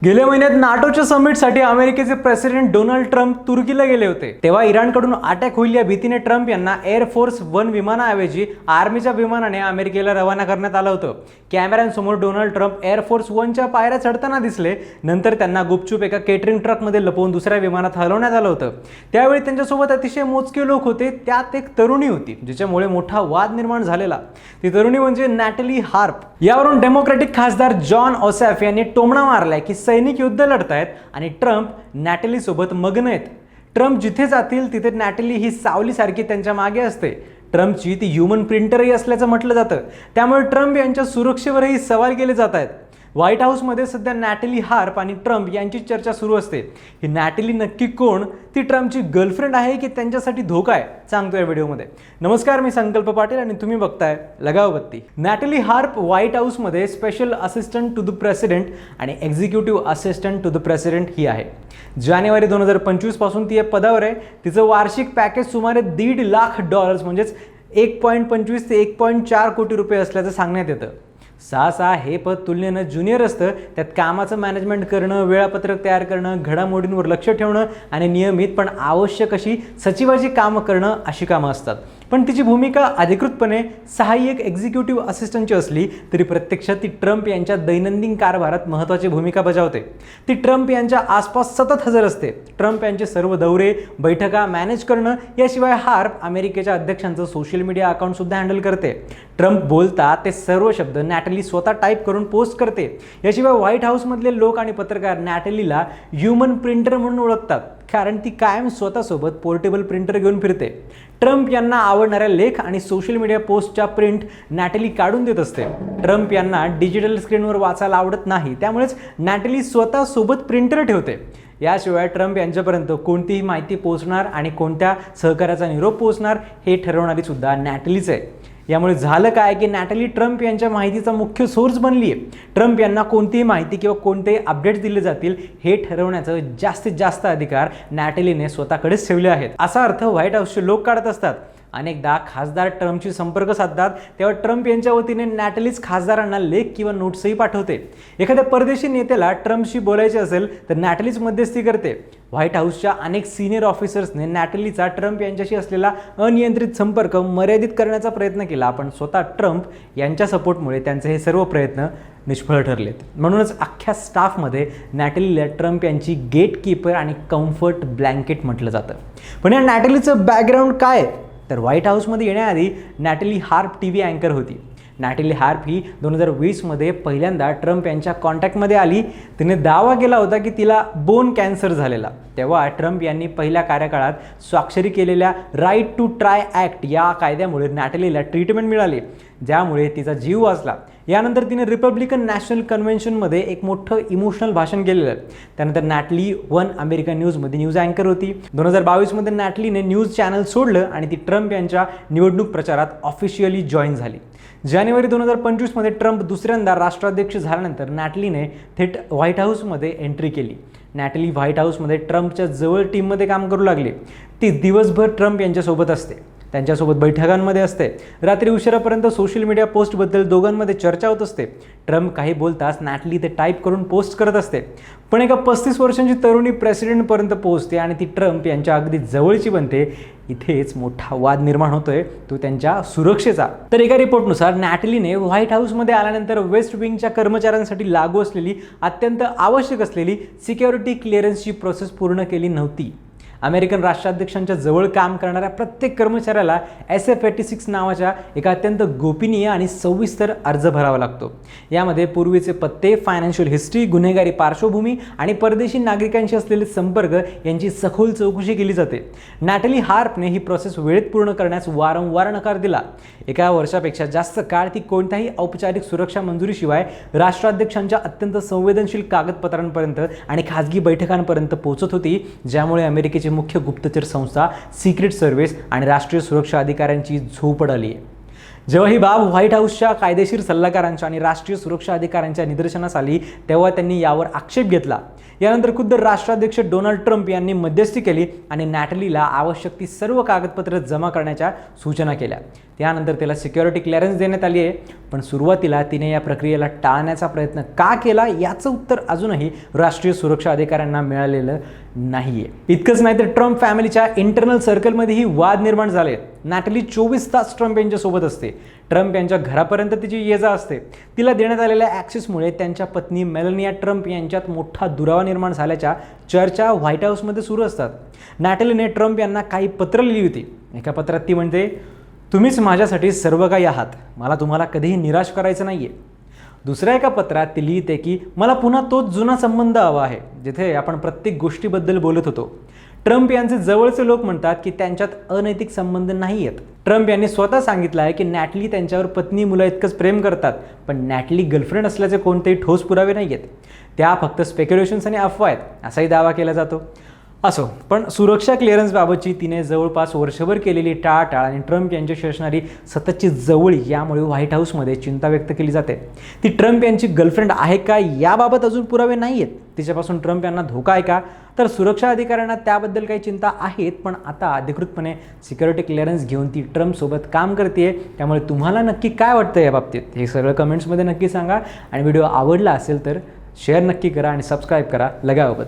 गेल्या महिन्यात नाटोच्या समिटसाठी अमेरिकेचे प्रेसिडेंट डोनाल्ड ट्रम्प तुर्कीला गेले होते. तेव्हा इराणकडून अटॅक होईल या भीतीने ट्रम्प यांना एअर फोर्स वन विमानाऐवजी आर्मीच्या विमानाने अमेरिकेला रवाना करण्यात आलं होतं. कॅमेऱ्यांसमोर डोनाल्ड ट्रम्प एअर फोर्स वनच्या पायऱ्या चढताना दिसले. नंतर त्यांना गुपचूप एका केटरिंग ट्रकमध्ये लपवून दुसऱ्या विमानात हलवण्यात आलं होतं. त्यावेळी त्यांच्यासोबत अतिशय मोजके लोक होते. त्यात एक तरुणी होती जिच्यामुळे मोठा वाद निर्माण झालेला. ती तरुणी म्हणजे नॅटली हार्प. यावरून डेमोक्रॅटिक खासदार जॉन ओसॅफ यांनी टोमणा मारलाय की सैनिक युद्ध लढतायत आणि ट्रम्प नॅटली सोबत मग्न आहेत. ट्रम्प जिथे जातील तिथे नॅटली ही सावलीसारखी त्यांच्या मागे असते. ट्रम्पची ती ह्युमन प्रिंटरही असल्याचं म्हटलं जातं. त्यामुळे ट्रम्प यांच्या सुरक्षेवरही सवाल केले जात आहेत. व्हाईट हाऊसमध्ये सध्या नॅटली हार्प आणि ट्रम्प यांची चर्चा सुरू असते. ही नॅटली नक्की कोण? ती ट्रम्पची गर्लफ्रेंड आहे की त्यांच्यासाठी धोका आहे? सांगतो या व्हिडिओमध्ये. नमस्कार, मी संकल्प पाटील आणि तुम्ही बघताय लगाव बत्ती. नॅटली हार्प व्हाईट हाऊसमध्ये special assistant to the president आणि executive assistant to the president ही आहे. जानेवारी 2025 पासून ती या पदावर आहे. तिचं वार्षिक पॅकेज सुमारे $1.5 लाख म्हणजेच 1.25 ते 1.4 कोटी रुपये असल्याचं सांगण्यात येतं. सहसा हे पद तुलनेनं ज्युनियर असतं. त्यात कामाचं मॅनेजमेंट करणं, वेळापत्रक तयार करणं, घडामोडींवर लक्ष ठेवणं आणि नियमित पण आवश्यक अशी सचिवाची कामं करणं अशी कामं असतात. पण तिची भूमिका अधिकृतपणे सहाय्यक एक्झिक्युटिव्ह असिस्टंटची असली तरी प्रत्यक्षात ती ट्रम्प यांच्या दैनंदिन कारभारात महत्त्वाची भूमिका बजावते. ती ट्रम्प यांच्या आसपास सतत हजर असते. ट्रम्प यांचे सर्व दौरे, बैठका मॅनेज करणं, याशिवाय हार्प अमेरिकेच्या अध्यक्षांचं सोशल मीडिया अकाउंटसुद्धा हँडल करते. ट्रम्प बोलतात ते सर्व शब्द नॅटली स्वतः टाईप करून पोस्ट करते. याशिवाय व्हाईट हाऊसमधले लोक आणि पत्रकार नॅटलीला ह्युमन प्रिंटर म्हणून ओळखतात, कारण ती कायम स्वतःसोबत पोर्टेबल प्रिंटर घेऊन फिरते. ट्रम्प यांना आवडणाऱ्या लेख आणि सोशल मीडिया पोस्टच्या प्रिंट नॅटली काढून देत असते. ट्रम्प यांना डिजिटल स्क्रीनवर वाचायला आवडत नाही, त्यामुळेच नॅटली स्वतः सोबत प्रिंटर ठेवते. याशिवाय ट्रम्प यांच्यापर्यंत कोणतीही माहिती पोहोचणार आणि कोणत्या सहकार्याचा निरोप पोहोचणार हे ठरवणारी सुद्धा नॅटलीच आहे. यामुळे झालं काय की नॅटली ट्रम्प यांच्या माहितीचा मुख्य सोर्स बनली आहे. ट्रम्प यांना कोणतीही माहिती किंवा कोणतेही अपडेट्स दिले जातील हे ठरवण्याचं जास्तीत जास्त अधिकार नॅटलीने स्वतःकडेच ठेवले आहेत. असा अर्थ व्हाईट हाऊसचे लोक काढत असतात. अनेकदा खासदार ट्रम्पशी संपर्क साधतात तेव्हा ट्रम्प यांच्या वतीने नॅटलीच खासदारांना लेख किंवा नोट्सही पाठवते. एखाद्या परदेशी नेत्याला ट्रम्पशी बोलायचे असेल तर नॅटलीच मध्यस्थी करते. व्हाईट हाऊसच्या अनेक सिनियर ऑफिसर्सने नॅटलीचा ट्रम्प यांच्याशी असलेला अनियंत्रित संपर्क मर्यादित करण्याचा प्रयत्न केला, पण स्वतः ट्रम्प यांच्या सपोर्टमुळे त्यांचे हे सर्व प्रयत्न निष्फळ ठरलेत. म्हणूनच अख्ख्या स्टाफमध्ये नॅटलीला ट्रम्प यांची गेट कीपर आणि कम्फर्ट ब्लँकेट म्हटलं जातं. पण या नॅटलीचं बॅकग्राऊंड काय? तर व्हाईट हाऊसमध्ये येण्याआधी नॅटली हार्प TV अँकर होती. नॅटली हार्प ही 2020मध्ये पहिल्यांदा ट्रम्प यांच्या कॉन्टॅक्टमध्ये आली. तिने दावा केला होता की तिला बोन कॅन्सर झालेला. तेव्हा ट्रम्प यांनी पहिल्या कार्यकाळात स्वाक्षरी केलेल्या राईट टू ट्राय ॲक्ट या कायद्यामुळे नॅटलीला ट्रीटमेंट मिळाली, ज्यामुळे तिचा जीव वाचला. यानंतर तिने रिपब्लिकन नॅशनल कन्व्हेन्शनमध्ये एक मोठं इमोशनल भाषण केलेलं. त्यानंतर नॅटली वन अमेरिकन न्यूजमध्ये न्यूज अँकर होती. 2022मध्ये नॅटलीने न्यूज चॅनल सोडलं आणि ती ट्रम्प यांच्या निवडणूक प्रचारात ऑफिशियली जॉईन झाली. जानेवारी 2025मध्ये ट्रम्प दुसऱ्यांदा राष्ट्राध्यक्ष झाल्यानंतर नॅटलीने थेट व्हाईट हाऊसमध्ये एंट्री केली. नॅटली व्हाईट हाऊसमध्ये ट्रम्पच्या जवळ टीममध्ये काम करू लागली. ती दिवसभर ट्रम्प यांच्यासोबत असते, त्यांच्यासोबत बैठकांमध्ये असते. रात्री उशिरापर्यंत सोशल मीडिया पोस्टबद्दल दोघांमध्ये चर्चा होत असते. ट्रम्प काही बोलताच नॅटली ते टाईप करून पोस्ट करत असते. पण एका 35 वर्षांची तरुणी प्रेसिडेंटपर्यंत पोहोचते आणि ती ट्रम्प यांच्या अगदी जवळची बनते. इथेच मोठा वाद निर्माण होतोय, तो त्यांच्या सुरक्षेचा. तर एका रिपोर्टनुसार नॅटलीने व्हाईट हाऊसमध्ये आल्यानंतर वेस्ट विंगच्या कर्मचाऱ्यांसाठी लागू असलेली अत्यंत आवश्यक असलेली सिक्युरिटी क्लिअरन्सची प्रोसेस पूर्ण केली नव्हती. अमेरिकन राष्ट्राध्यक्षांच्या जवळ काम करणाऱ्या प्रत्येक कर्मचाऱ्याला SF-86 नावाच्या एका अत्यंत गोपनीय आणि सविस्तर अर्ज भरावा लागतो. यामध्ये पूर्वीचे पत्ते, फायनान्शियल हिस्ट्री, गुन्हेगारी पार्श्वभूमी आणि परदेशी नागरिकांशी असलेले संपर्क यांची सखोल चौकशी केली जाते. नॅटली हार्पने ही प्रोसेस वेळेत पूर्ण करण्यास वारंवार नकार दिला. 1 वर्षापेक्षा जास्त काळ ती कोणत्याही औपचारिक सुरक्षा मंजुरीशिवाय राष्ट्राध्यक्षांच्या अत्यंत संवेदनशील कागदपत्रांपर्यंत आणि खाजगी बैठकांपर्यंत पोहोचत होती, ज्यामुळे अमेरिकेची मुख्य गुप्तचर संस्था, सिक्रेट सर्व्हिस आणि राष्ट्रीय सुरक्षा अधिकाऱ्यांची झोप उडाली. जेव्हा ही बाब व्हाईट हाऊसच्या कायदेशीर सल्लागारांच्या आणि राष्ट्रीय सुरक्षा अधिकाऱ्यांच्या निदर्शनास आली तेव्हा त्यांनी यावर आक्षेप घेतला. यानंतर खुद्द राष्ट्राध्यक्ष डोनाल्ड ट्रम्प यांनी मध्यस्थी केली आणि नॅटलीला आवश्यक ती सर्व कागदपत्र जमा करण्याच्या सूचना केल्या. त्यानंतर त्याला सिक्युरिटी क्लिअरन्स देण्यात आली आहे. पण सुरुवातीला तिने या प्रक्रियेला टाळण्याचा प्रयत्न का केला याचं उत्तर अजूनही राष्ट्रीय सुरक्षा अधिकाऱ्यांना मिळालेलं नाहीये. इतकंच नाही तर ट्रम्प फॅमिलीच्या इंटरनल सर्कलमध्येही वाद निर्माण झाले. नॅटली 24 तास ट्रम्प यांच्यासोबत असते. ट्रम्प यांच्या घरापर्यंत तिची ये-जा असते. तिला देण्यात आलेल्या ॲक्सेसमुळे त्यांच्या पत्नी मेलानिया ट्रम्प यांच्यात मोठा दुरावा निर्माण झाल्याच्या चर्चा व्हाईट हाऊसमध्ये सुरू असतात. नॅटलीने ट्रम्प यांना काही पत्र लिहिली होती. एका पत्रात ती म्हणते, तुम्हीच माझ्यासाठी सर्व काही आहात, मला तुम्हाला कधीही निराश करायचं नाही आहे. दुसऱ्या एका पत्रात ती लिहिते की मला पुन्हा तोच जुना संबंध हवा आहे जिथे आपण प्रत्येक गोष्टीबद्दल बोलत होतो. ट्रम्प यांचे जवळचे लोक म्हणतात की त्यांच्यात अनैतिक संबंध नाही आहेत. ट्रम्प यांनी स्वतः सांगितलं आहे की नॅटली त्यांच्यावर पत्नी मुलं इतकंच प्रेम करतात, पण नॅटली गर्लफ्रेंड असल्याचे कोणतेही ठोस पुरावे नाही आहेत. त्या फक्त स्पेक्युलेशन्स आणि अफवा आहेत असाही दावा केला जातो. असो, पण सुरक्षा क्लिअरन्सबाबतची तिने जवळपास वर्षभर केलेली टाळाटाळ आणि ट्रम्प यांच्याशी असणारी सततची जवळी यामुळे व्हाईट हाऊसमध्ये चिंता व्यक्त केली जाते. ती ट्रम्प यांची गर्लफ्रेंड आहे का याबाबत अजून पुरावे नाही आहेत. तिच्यापासून ट्रम्प यांना धोका आहे का, तर सुरक्षा अधिकाऱ्यांना त्याबद्दल काही चिंता आहेत. पण आता अधिकृतपणे सिक्युरिटी क्लिअरन्स घेऊन ती ट्रम्पसोबत काम करते. त्यामुळे तुम्हाला नक्की काय वाटतं या बाबतीत हे सगळं कमेंट्समध्ये नक्की सांगा. आणि व्हिडिओ आवडला असेल तर शेअर नक्की करा आणि सबस्क्राईब करा लगावबत.